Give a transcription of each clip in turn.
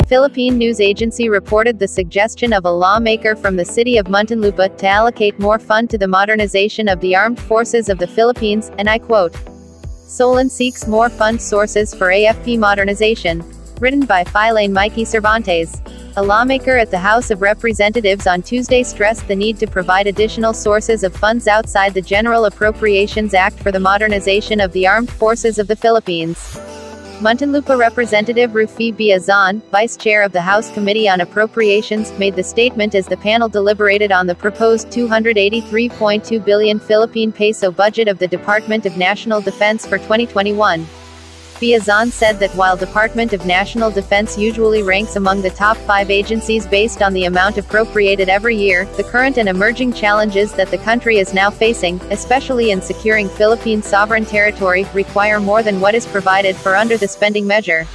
Philippine news agency reported the suggestion of a lawmaker from the city of Muntinlupa to allocate more fund to the modernization of the armed forces of the Philippines, and I quote, "Solon seeks more fund sources for AFP modernization." Written by Philane Mikey Cervantes. A lawmaker at the House of Representatives on Tuesday stressed the need to provide additional sources of funds outside the General Appropriations Act for the modernization of the armed forces of the Philippines. Muntinlupa Representative Rufi Biazon, Vice Chair of the House Committee on Appropriations, made the statement as the panel deliberated on the proposed 283.2 billion Philippine peso budget of the Department of National Defense for 2021. Biazon said that while Department of National Defense usually ranks among the top 5 agencies based on the amount appropriated every year, the current and emerging challenges that the country is now facing, especially in securing Philippine sovereign territory, require more than what is provided for under the spending measure.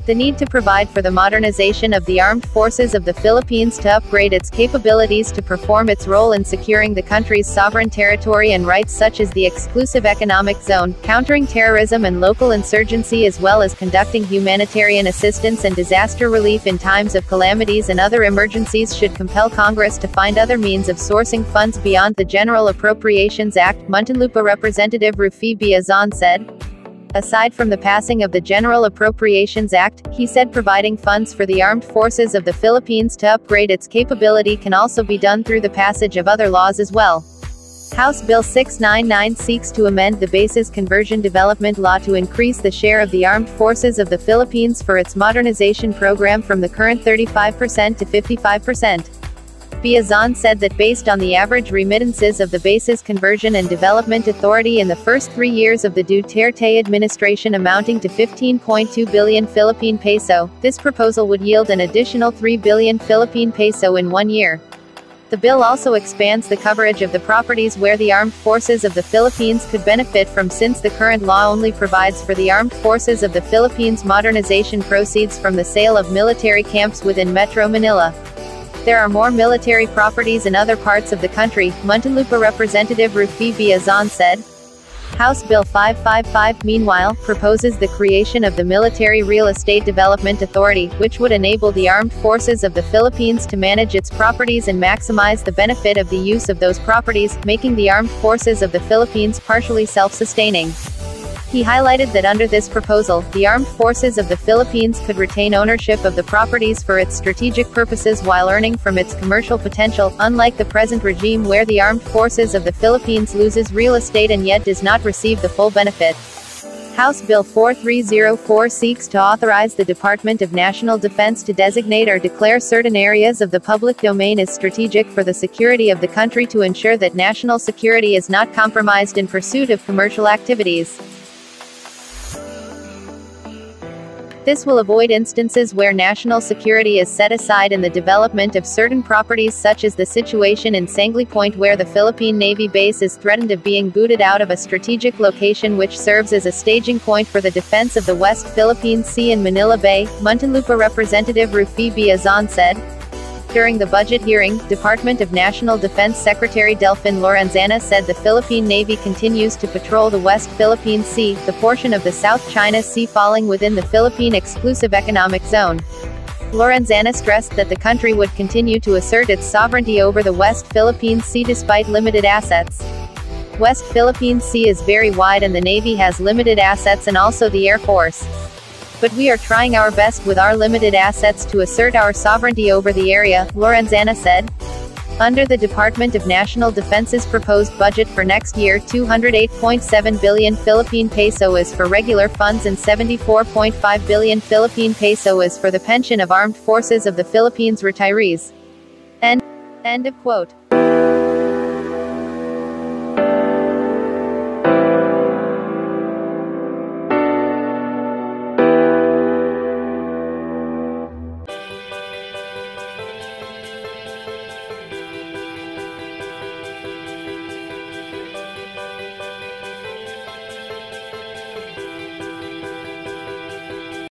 The need to provide for the modernization of the armed forces of the Philippines to upgrade its capabilities to perform its role in securing the country's sovereign territory and rights such as the exclusive economic zone, countering terrorism and local insurgency as well as conducting humanitarian assistance and disaster relief in times of calamities and other emergencies should compel Congress to find other means of sourcing funds beyond the General Appropriations Act, Muntinlupa Representative Rufi Biazon said. Aside from the passing of the General Appropriations Act, he said providing funds for the armed forces of the Philippines to upgrade its capability can also be done through the passage of other laws as well. House Bill 699 seeks to amend the Bases Conversion Development Law to increase the share of the armed forces of the Philippines for its modernization program from the current 35% to 55%. Biazon said that based on the average remittances of the Bases Conversion and Development Authority in the first 3 years of the Duterte administration amounting to 15.2 billion Philippine peso, this proposal would yield an additional 3 billion Philippine peso in 1 year. The bill also expands the coverage of the properties where the armed forces of the Philippines could benefit from since the current law only provides for the armed forces of the Philippines modernization proceeds from the sale of military camps within Metro Manila. There are more military properties in other parts of the country, Muntinlupa Representative Rufi Biazon said. House Bill 555, meanwhile, proposes the creation of the Military Real Estate Development Authority, which would enable the armed forces of the Philippines to manage its properties and maximize the benefit of the use of those properties, making the armed forces of the Philippines partially self-sustaining. He highlighted that under this proposal, the armed forces of the Philippines could retain ownership of the properties for its strategic purposes while earning from its commercial potential, unlike the present regime where the armed forces of the Philippines loses real estate and yet does not receive the full benefit. House Bill 4304 seeks to authorize the Department of National Defense to designate or declare certain areas of the public domain as strategic for the security of the country to ensure that national security is not compromised in pursuit of commercial activities. This will avoid instances where national security is set aside in the development of certain properties such as the situation in Sangley Point where the Philippine Navy base is threatened of being booted out of a strategic location which serves as a staging point for the defense of the West Philippine Sea and Manila Bay, Muntinlupa Representative Rufi Biazon said. During the budget hearing, Department of National Defense Secretary Delfin Lorenzana said the Philippine Navy continues to patrol the West Philippine Sea, the portion of the South China Sea falling within the Philippine Exclusive Economic Zone. Lorenzana stressed that the country would continue to assert its sovereignty over the West Philippine Sea despite limited assets. West Philippine Sea is very wide and the Navy has limited assets and also the Air Force. But we are trying our best with our limited assets to assert our sovereignty over the area, Lorenzana said. Under the Department of National Defense's proposed budget for next year, 208.7 billion Philippine peso is for regular funds and 74.5 billion Philippine peso is for the pension of armed forces of the Philippines retirees. End of quote.